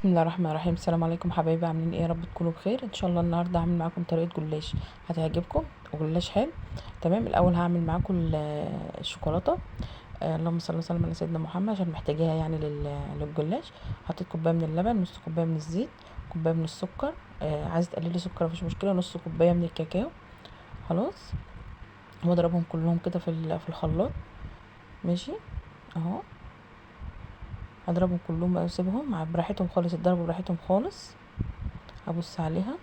بسم الله الرحمن الرحيم. السلام عليكم حبايبي، عاملين ايه؟ يا رب تكونوا بخير ان شاء الله. النهارده هعمل معاكم طريقه جلاش هتعجبكم وجلاش حلو. تمام. الاول هعمل معاكم الشوكولاته. اللهم صل وسلم على سيدنا محمد، عشان محتاجاها يعني للجلاش. حطيت كوبايه من اللبن، نص كوبايه من الزيت، كوبايه من السكر. عايزه تقللي سكر مفيش مشكله، نص كوبايه من الكاكاو. خلاص. واضربهم كلهم كده في الخلاط. ماشي اهو. هضربهم كلهم واسيبهم براحتهم خالص، يتضربوا براحتهم خالص. هبص عليها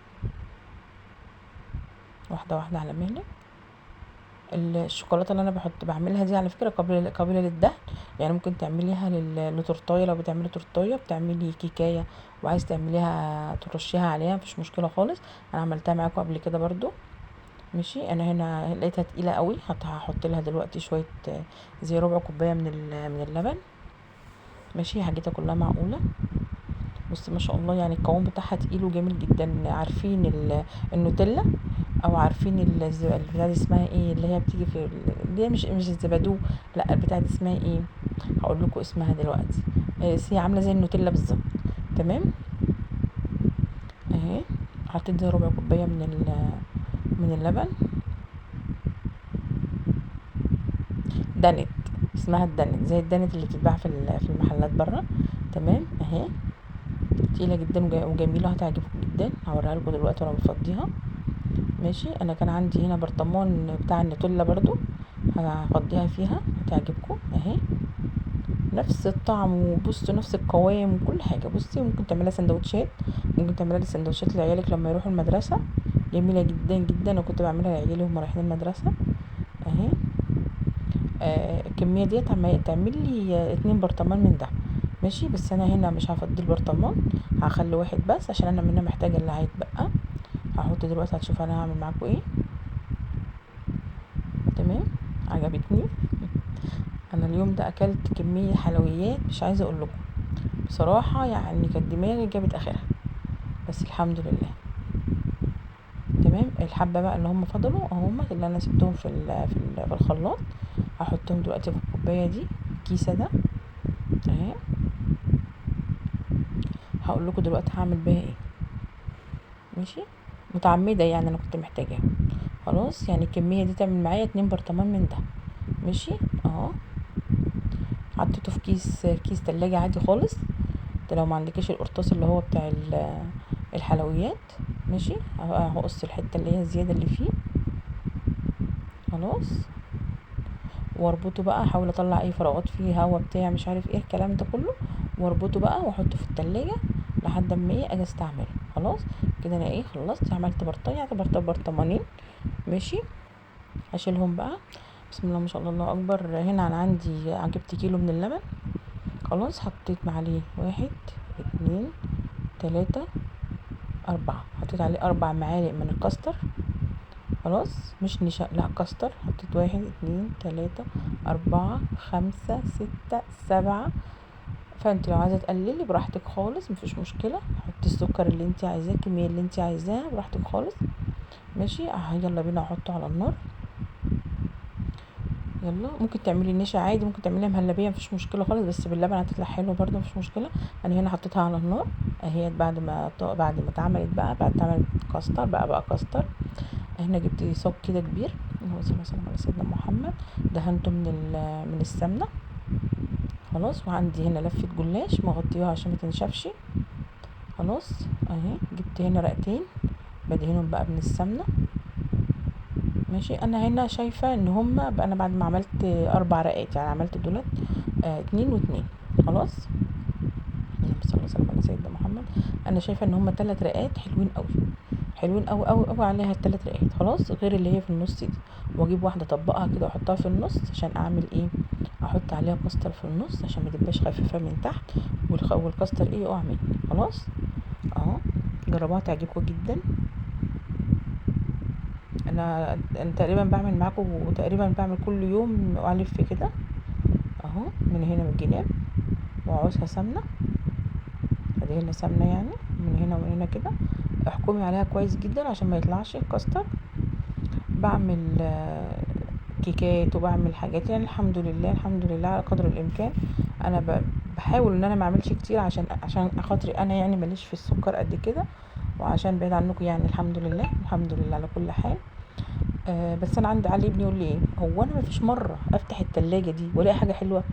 واحده واحده على مهلك. الشوكولاته اللي انا بعملها دي على فكره قابله للدهن. يعني ممكن تعمليها لتورتايه، لو بتعملي تورتايه بتعملي كيكايه وعايز تعمليها ترشيها عليها مفيش مشكله خالص. انا عملتها معاكم قبل كده برضو. ماشي. انا هنا لقيتها تقيله قوي، هحط لها دلوقتي شويه، زي ربع كوبايه من اللبن. ماشي. حاجتها كلها معقوله. بصي ما شاء الله، يعني القوام بتاعها تقيل وجميل جدا. عارفين النوتيلا؟ او عارفين البتاعه دي اسمها ايه، اللي هي بتيجي اللي هي مش الزبادو؟ لا، البتاعه دي اسمها ايه؟ هقول لكم اسمها دلوقتي. بس هي عامله زي النوتيلا بالظبط. تمام. اهي. حطيت زي ربع كوبايه من اللبن. دانت. اسمها الدانت، زي الدانت اللي بتتباع في المحلات بره. تمام. اهي. تقيله جدا وجميله، هتعجبكم جدا. هوريها لكم دلوقتي وانا بفضيها. ماشي. انا كان عندي هنا برطمان بتاع النوتيلا برضو، هفضيها فيها هتعجبكم. اهي. نفس الطعم، وبصوا نفس القوام وكل حاجه. بصي ممكن تعملها سندوتشات، ممكن تعملها سندوتشات لعيالك لما يروحوا المدرسه. جميله جدا جدا، وكنت بعملها لعيالي وهم رايحين المدرسه. اهي. الكميه ديت تعمل لي 2 برطمان من ده. ماشي. بس انا هنا مش هفضي البرطمان، هخلي واحد بس عشان انا منها محتاجه اللي هيتبقى. هحط دلوقتي، هتشوف انا هعمل معاكم ايه. تمام. عجبتني. انا اليوم ده اكلت كميه حلويات مش عايزه اقول لكم بصراحه، يعني كانت دماغي جابت اخرها، بس الحمد لله. تمام. الحبه بقى اللي هم فضلوا هم اللي انا سبتهم في الخلاط، هحطهم دلوقتي في الكوبايه دي، الكيسه ده. اهي. هقول لكم دلوقتي هعمل بيها ايه. ماشي. متعمده يعني، انا كنت محتاجاها. خلاص. يعني الكميه دي تعمل معايا 2 برطمان من ده. ماشي اهو. حطيته في كيس تلاجة عادي خالص. ده لو ما عندكيش القرطاس اللي هو بتاع الحلويات. ماشي. هقص الحته اللي هي الزياده اللي فيه. خلاص. واربطه بقى، احاول اطلع اي فراغات فيه، هوا بتاع مش عارف ايه الكلام ده كله. واربطه بقى واحطه في التلاجة لحد ما ايه اجي استعمله. خلاص. كده انا ايه خلصت، عملت برطمانين. ماشي. هشيلهم بقى. بسم الله ما شاء الله، الله اكبر. هنا انا عندي جبت كيلو من اللبن. خلاص. حطيت عليه 1 2 3 4. حطيت عليه 4 معالق من الكاستر. خلاص. مش نشا، لا كاستر. حطيت 1 2 3 4 5 6 7. فانت لو عايزه تقللي براحتك خالص مفيش مشكله، حطي السكر اللي انت عايزاه، الكميه اللي انت عايزاها براحتك خالص. ماشي. يلا بينا احطه على النار. يلا. ممكن تعملي نشا عادي، ممكن تعمليها مهلبيه مفيش مشكله خالص، بس باللبن هتطلع حلو برده مفيش مشكله. انا هنا حطيتها على النار اهي. بعد ما اتعملت بقى، بعد ما اتعملت كاستر بقى كاستر. هنا جبت صاج كده كبير، اللهم صل وسلم على سيدنا محمد. دهنته من السمنه. خلاص. وعندي هنا لفه جلاش مغطيها عشان ما تنشفش. خلاص. اهي. جبت هنا رقتين بدهنهم بقى من السمنه. ماشي. انا هنا شايفه ان هما بقى، انا بعد ما عملت 4 رقات يعني عملت دولت 2 و2. خلاص. اللهم صل وسلم على سيدنا محمد. انا شايفه ان هما 3 رقات حلوين قوي، حلوين قوي قوي قوي عليها ال3 رقات. خلاص. غير اللي هي في النص دي. واجيب واحده اطبقها كده واحطها في النص عشان اعمل ايه، احط عليها كاستر في النص عشان ما تبقاش خفيفه من تحت، والكاستر ايه يقع مني. خلاص. اهو. جربوها تعجبكم جدا. انا تقريبا بعمل معاكم، وتقريبا بعمل كل يوم والف كده اهو، من هنا من الجناب، واعوزها سمنه. ادي هنا سمنه يعني، من هنا ومن هنا كده. احكمي عليها كويس جدا عشان ما يطلعش الكاستر. بعمل كيكات وبعمل حاجات يعني، الحمد لله الحمد لله على قدر الامكان. انا بحاول ان انا ما اعملش كتير عشان خاطري انا يعني ماليش في السكر قد كده، وعشان بعيد عنكم يعني الحمد لله الحمد لله على كل حال. بس انا عندي علي ابني يقول لي ايه، هو انا مفيش مره افتح التلاجة دي والاقي حاجه حلوه؟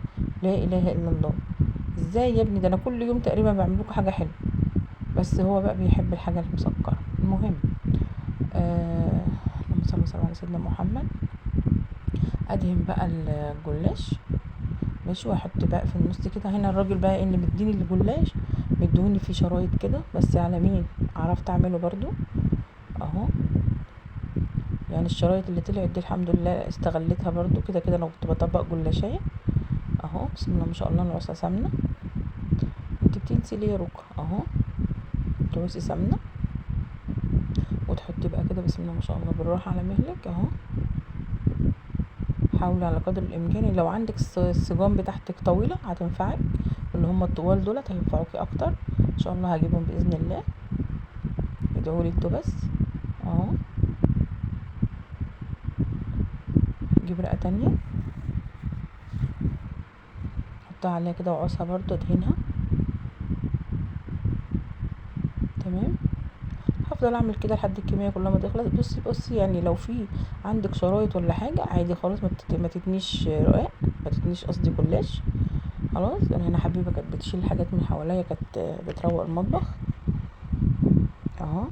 لا اله الا الله، ازاي يا ابني؟ ده انا كل يوم تقريبا بعمل لكم حاجه حلوه. بس هو بقى بيحب الحاجه المسكره. المهم اللهم صل وسلم على سيدنا محمد. ادهن بقى الجلاش ماشي، واحط بقى في النص كده. هنا الراجل بقى اللي مديني الجلاش مدوني فيه شرايط كده، بس على مين عرفت اعمله برضو اهو. يعني الشرايط اللي طلعت دي الحمد لله استغلتها برضو، كده كده انا كنت بطبق جلاشية اهو. بسم الله ما شاء الله. نعوصة سمنة. انت بتنسي ليه يا ركا؟ اهو تعوصي سمنة وتحطي بقى كده بسم الله ما شاء الله بالراحة على مهلك اهو. حاولي على قدر الامكان، لو عندك السجان بتاعتك طويلة هتنفعك، اللي هم الطوال دولت هينفعوكي اكتر ان شاء الله، هجيبهم باذن الله. ادعولي انتوا بس اهو. جيب رقة تانية حطها عليها كده وعوصها برضو ادهنها تمام. هفضل اعمل كده لحد الكميه كلها ما تخلص. بصي يعني لو في عندك شرايط ولا حاجه عادي خالص، ما تتنيش رقاق، ما تتنيش قصدي جلاش خلاص. انا هنا حبيبه كانت بتشيل الحاجات من حواليا، كانت بتروق المطبخ اهو.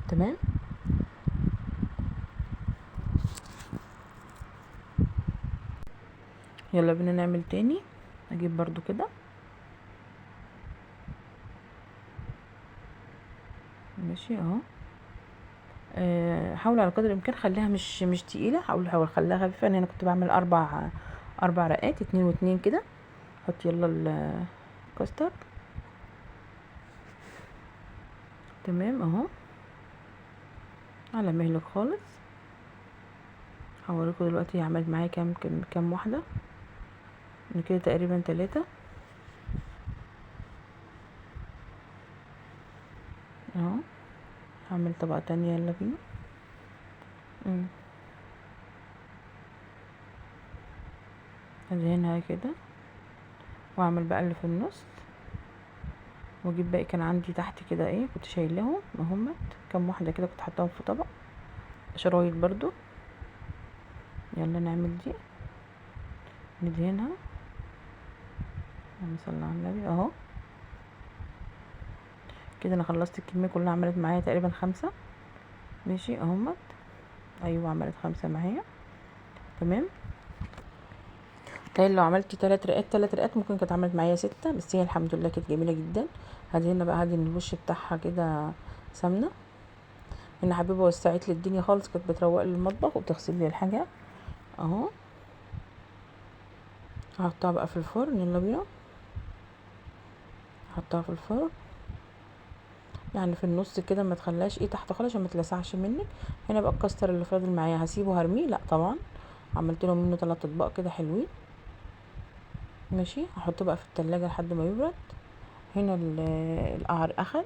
تمام. يلا بينا نعمل تاني. اجيب برضو كده ماشي اهو. حاول على قدر الامكان خليها مش تقيله، حاول خليها خفيفه. انا كنت بعمل اربع رقات، 2 و2 كده. حط يلا الكاسترد تمام اهو على مهلك خالص. هوريكم دلوقتي عملت معايا كام واحده من كده، تقريبا 3 اهو. هعمل طبقه تانية يلا بينا. ادهنها كده واعمل بقى اللي في النص، واجيب باقي كان عندي تحت كده ايه كنت شايلاهم اهمت كام واحده كده، كنت حطاهم في طبق شرايط برضو. يلا نعمل دي ندهنها. اللهم صل على النبي اهو. كده انا خلصت الكميه كلها، عملت معايا تقريبا 5 ماشي اهمت. ايوه عملت 5 معايا تمام. تخيل لو عملت 3 رقات ممكن كانت عملت معايا 6، بس هي الحمد لله كانت جميله جدا. هدهن بقى، هدهن الوش بتاعها كده سمنه. هنا حبيبه وسعت لي الدنيا خالص، كانت بتروق لي المطبخ وبتغسل لي الحاجه اهو. هحطها بقى في الفرن يلا بينا. هحطها في الفرن يعني في النص كده، ما تخليهاش ايه تحت خالص عشان ما تلسعش منك. هنا بقى الكاستر اللي فاضل معايا هسيبه هرميه؟ لا طبعا، عملت له منه 3 اطباق كده حلوين ماشي. هحطه بقى في التلاجة لحد ما يبرد. هنا القعر اخد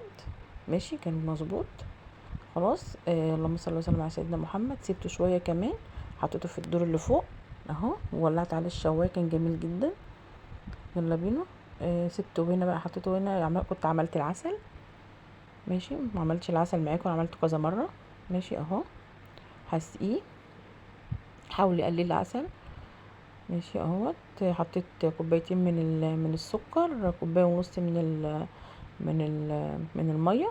ماشي، كان مظبوط خلاص. اللهم صل وسلم على سيدنا محمد. سيبته شويه كمان، حطيته في الدور اللي فوق اهو، وولعت عليه الشوايه كان جميل جدا. يلا بينا. سبته هنا بقى، حطيته هنا. كنت عملت العسل ماشي، ما عملتش العسل معاكم، عملته كذا مره ماشي اهو. هسقيه، حاولي قللي العسل ماشي اهوت. حطيت كوبايتين من السكر، كوبايه ونص من الميه،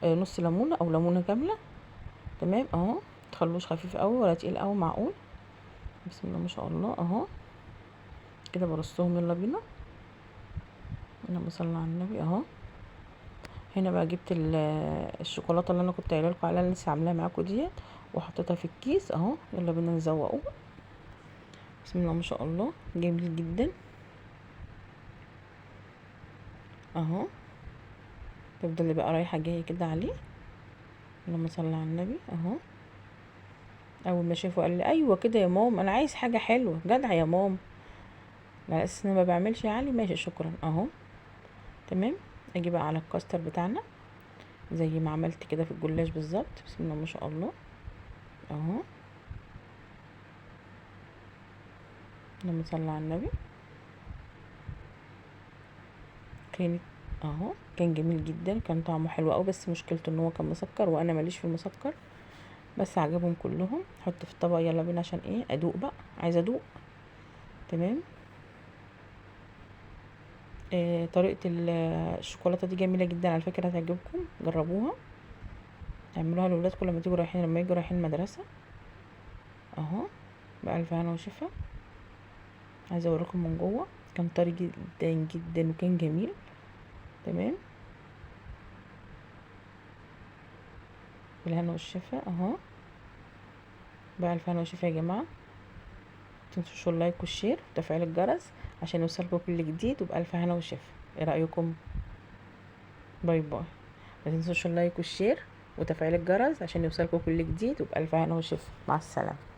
نص ليمونه او ليمونه كامله تمام اهو. متخلوش خفيف قوي ولا تقيل قوي، معقول. بسم الله ما شاء الله اهو. كده برصهم يلا بينا. اللهم صل على النبي اهو. هنا بقى جبت الشوكولاته اللي انا كنت قايله لكم عليها، اللي لسه عاملاها معاكم ديت، وحطيتها في الكيس اهو. يلا بينا نزوقه. بسم الله ما شاء الله جميل جدا اهو. تفضلي بقى رايحه جايه كده عليه. اللهم صل على النبي اهو. اول ما شافه قال لي ايوه كده يا مام، انا عايز حاجه حلوه جدع يا مام. على اساس ان ما بعملش يا علي، ماشي شكرا اهو تمام. اجي بقى على الكاستر بتاعنا زي ما عملت كده في الجلاش بالظبط. بسم الله ما شاء الله اهو. لما صلى على النبي كانت اهو. كان جميل جدا، كان طعمه حلو قوي، بس مشكلته ان هو كان مسكر وانا ماليش في المسكر، بس عجبهم كلهم. حط في الطبق، يلا بينا عشان ايه ادوق بقى، عايزه ادوق. تمام. طريقه الشوكولاته دي جميله جدا على فكره، هتعجبكم، جربوها، اعملوها لاولادكم لما تيجوا رايحين، لما يجوا رايحين المدرسه اهو. بألف هنا وشفا. عايزه اوريكم من جوه، كان طري جدا جدا وكان جميل. تمام. بالهنا والشفا اهو. بألف هنا وشفا يا جماعه. متنسوش اللايك والشير وتفعيل الجرس عشان يوصلكوا كل جديد، وبألف هنا وشفا. ايه رأيكم؟ باي باي. ما تنسوش اللايك والشير وتفعيل الجرس عشان يوصلكوا كل جديد، وبألف هنا وشفا. مع السلامه.